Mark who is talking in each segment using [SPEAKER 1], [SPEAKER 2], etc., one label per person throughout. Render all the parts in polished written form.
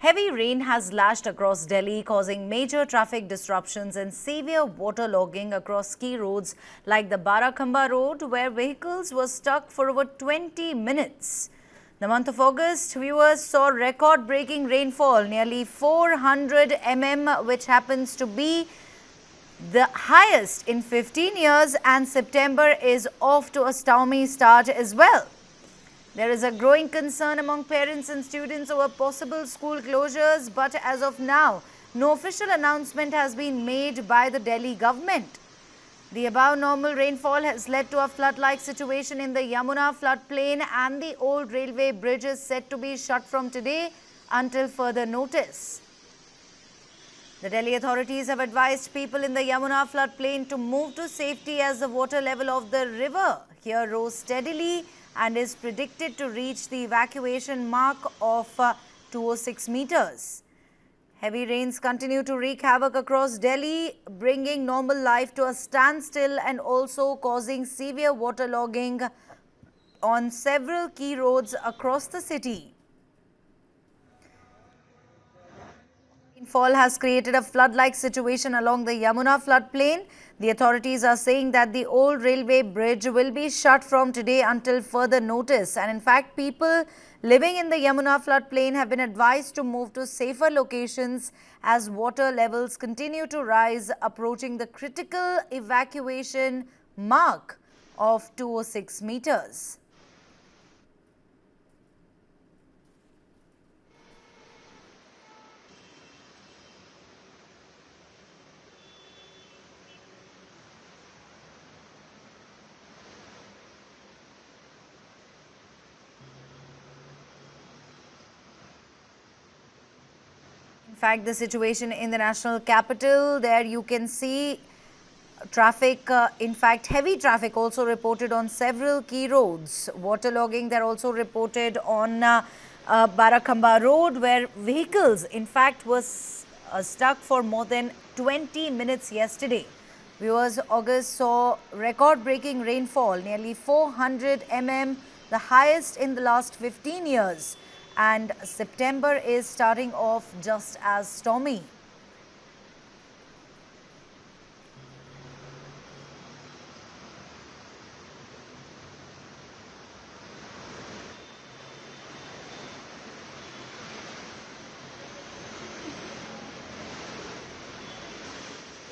[SPEAKER 1] Heavy rain has lashed across Delhi, causing major traffic disruptions and severe waterlogging across key roads like the Barakhamba Road, where vehicles were stuck for over 20 minutes. The month of August, viewers saw record-breaking rainfall, nearly 400 mm, which happens to be the highest in 15 years, and September is off to a stormy start as well. There is a growing concern among parents and students over possible school closures, but as of now, no official announcement has been made by the Delhi government. The above normal rainfall has led to a flood-like situation in the Yamuna floodplain, and the old railway bridge is set to be shut from today until further notice. The Delhi authorities have advised people in the Yamuna floodplain to move to safety as the water level of the river here rose steadily and is predicted to reach the evacuation mark of 206 meters. Heavy rains continue to wreak havoc across Delhi, bringing normal life to a standstill and also causing severe waterlogging on several key roads across the city. Rainfall has created a flood-like situation along the Yamuna floodplain. The authorities are saying that the old railway bridge will be shut from today until further notice. And in fact, people living in the Yamuna floodplain have been advised to move to safer locations as water levels continue to rise, approaching the critical evacuation mark of 206 meters. In fact, the situation in the national capital, there you can see traffic, in fact, heavy traffic also reported on several key roads. Waterlogging there also reported on Barakhamba Road, where vehicles, in fact, was stuck for more than 20 minutes yesterday. Viewers, August saw record-breaking rainfall, nearly 400 mm, the highest in the last 15 years. And September is starting off just as stormy.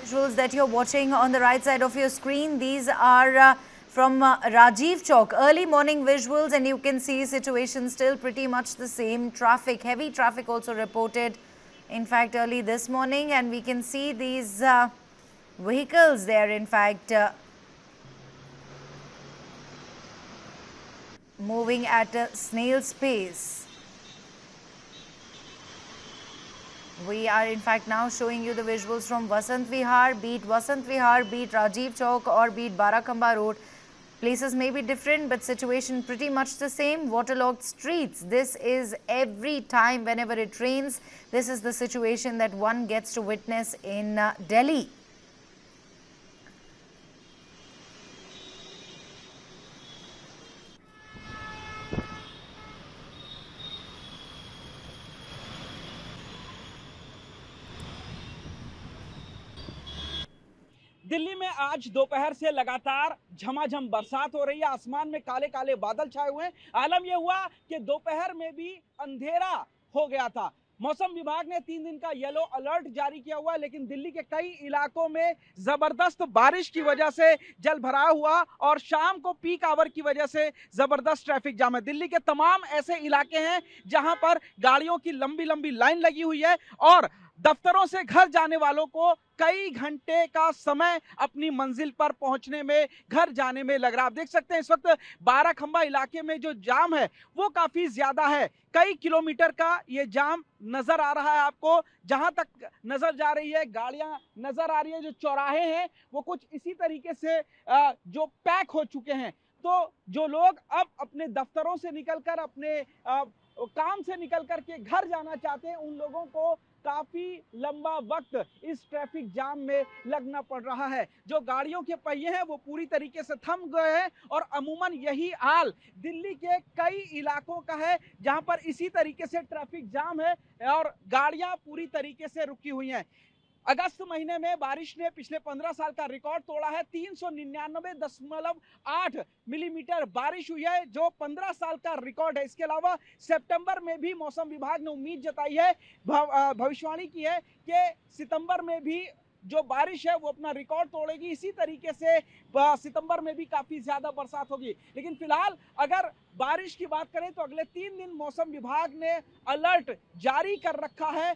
[SPEAKER 1] Visuals that you're watching on the right side of your screen, these are from Rajiv Chowk, early morning visuals, and you can see situation still pretty much the same. Traffic, heavy traffic also reported, in fact, early this morning, and we can see these vehicles there, in fact, moving at a snail's pace. We are in fact now showing you the visuals from Vasant Vihar, be it Vasant Vihar, be it Rajiv Chowk, or be it Barakhamba Road. Places may be different, but situation pretty much the same. Waterlogged streets. This is every time whenever it rains. This is the situation that one gets to witness in Delhi.
[SPEAKER 2] Delhi में आज दोपहर से लगातार झमाझम बरसात हो रही है। आसमान में काले काले बादल छाए हुए हैं। आलम यह हुआ कि दोपहर में भी अंधेरा हो गया था। मौसम विभाग ने 3 दिन का येलो अलर्ट जारी किया हुआ है, लेकिन दिल्ली के कई इलाकों में जबरदस्त बारिश की वजह से जल भराव हुआ और शाम को पीक आवर की वजह से जबरदस्त ट्रैफिक जाम है। दिल्ली के तमाम ऐसे इलाके हैं जहां पर गाड़ियों की लंबी लंबी लाइन लगी हुई है और दफ्तरों से घर जाने वालों को कई घंटे का समय अपनी मंजिल पर पहुंचने में, घर जाने में लग रहा है। आप देख सकते हैं इस वक्त बाराखंबा इलाके में जो जाम है वो काफी ज्यादा है। कई किलोमीटर का ये जाम नजर आ रहा है आपको। जहां तक नजर जा रही है, गाड़ियां नजर आ रही है, जो चौराहे हैं वो कुछ इसी तरीके से जो पैक हो चुके हैं। तो जो लोग अब अपने दफ्तरों से निकलकर, अपने काम से निकल कर के घर जाना चाहते हैं, उन लोगों को काफी लंबा वक्त इस ट्रैफिक जाम में लगना पड़ रहा है। जो गाड़ियों के पहिए हैं वो पूरी तरीके से थम गए हैं और अमूमन यही हाल दिल्ली के कई इलाकों का है, जहां पर इसी तरीके से ट्रैफिक जाम है और गाड़ियां पूरी तरीके से रुकी हुई हैं। अगस्त महीने में बारिश ने पिछले 15 साल का रिकॉर्ड तोड़ा है। 399.8 मिलीमीटर बारिश हुई है, जो 15 साल का रिकॉर्ड है। इसके अलावा सितंबर में भी मौसम विभाग ने उम्मीद जताई है, भविष्यवाणी की है कि सितंबर में भी जो बारिश है वो अपना रिकॉर्ड तोड़ेगी। इसी तरीके से सितंबर में भी काफी ज्यादा बरसात होगी। लेकिन फिलहाल अगर बारिश की बात करें तो अगले 3 दिन मौसम विभाग ने अलर्ट जारी कर रखा है।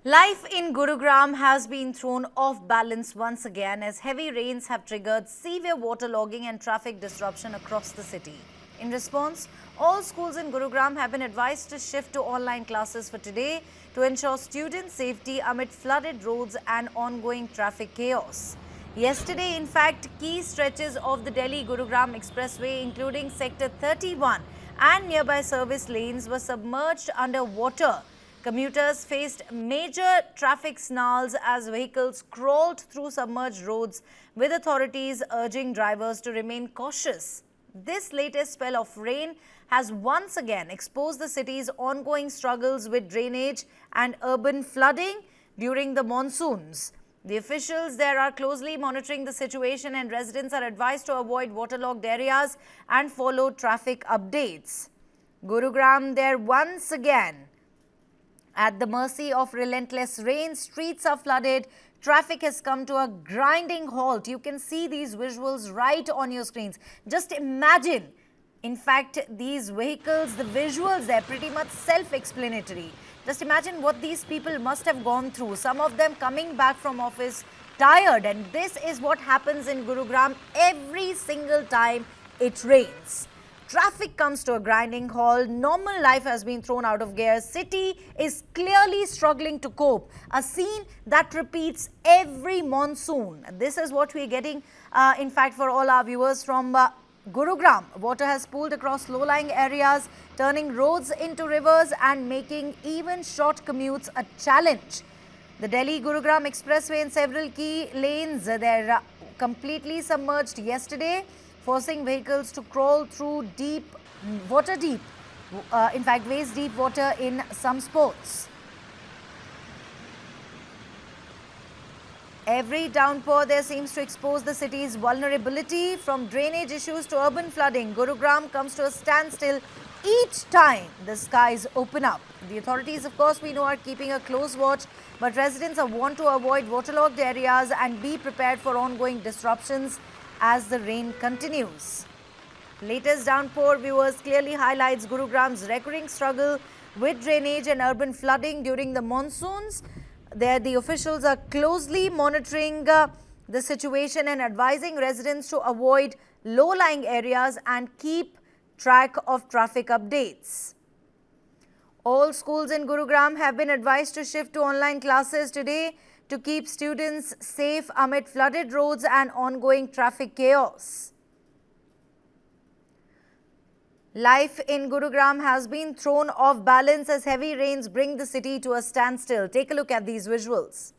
[SPEAKER 1] Life in Gurugram has been thrown off balance once again as heavy rains have triggered severe waterlogging and traffic disruption across the city. In response, all schools in Gurugram have been advised to shift to online classes for today to ensure student safety amid flooded roads and ongoing traffic chaos. Yesterday, in fact, key stretches of the Delhi-Gurugram Expressway, including Sector 31 and nearby service lanes, were submerged under water. Commuters faced major traffic snarls as vehicles crawled through submerged roads, with authorities urging drivers to remain cautious. This latest spell of rain has once again exposed the city's ongoing struggles with drainage and urban flooding during the monsoons. The officials there are closely monitoring the situation, and residents are advised to avoid waterlogged areas and follow traffic updates. Gurugram there once again at the mercy of relentless rain. Streets are flooded. Traffic has come to a grinding halt. You can see these visuals right on your screens. Just imagine. In fact, these vehicles, the visuals, they're pretty much self-explanatory. Just imagine what these people must have gone through. Some of them coming back from office tired. And this is what happens in Gurugram every single time it rains. Traffic comes to a grinding halt. Normal life has been thrown out of gear. City is clearly struggling to cope. A scene that repeats every monsoon. This is what we're getting, in fact, for all our viewers from Gurugram. Water has pooled across low-lying areas, turning roads into rivers and making even short commutes a challenge. The Delhi-Gurugram Expressway and several key lanes, they're completely submerged yesterday, forcing vehicles to crawl through waist deep water in some spots. Every downpour there seems to expose the city's vulnerability, from drainage issues to urban flooding. Gurugram comes to a standstill each time the skies open up. The authorities, of course, we know, are keeping a close watch, but residents are warned to avoid waterlogged areas and be prepared for ongoing disruptions as the rain continues. Latest downpour, viewers, clearly highlights Gurugram's recurring struggle with drainage and urban flooding during the monsoons. There, the officials are closely monitoring the situation and advising residents to avoid low-lying areas and keep track of traffic updates. All schools in Gurugram have been advised to shift to online classes today to keep students safe amid flooded roads and ongoing traffic chaos. Life in Gurugram has been thrown off balance as heavy rains bring the city to a standstill. Take a look at these visuals.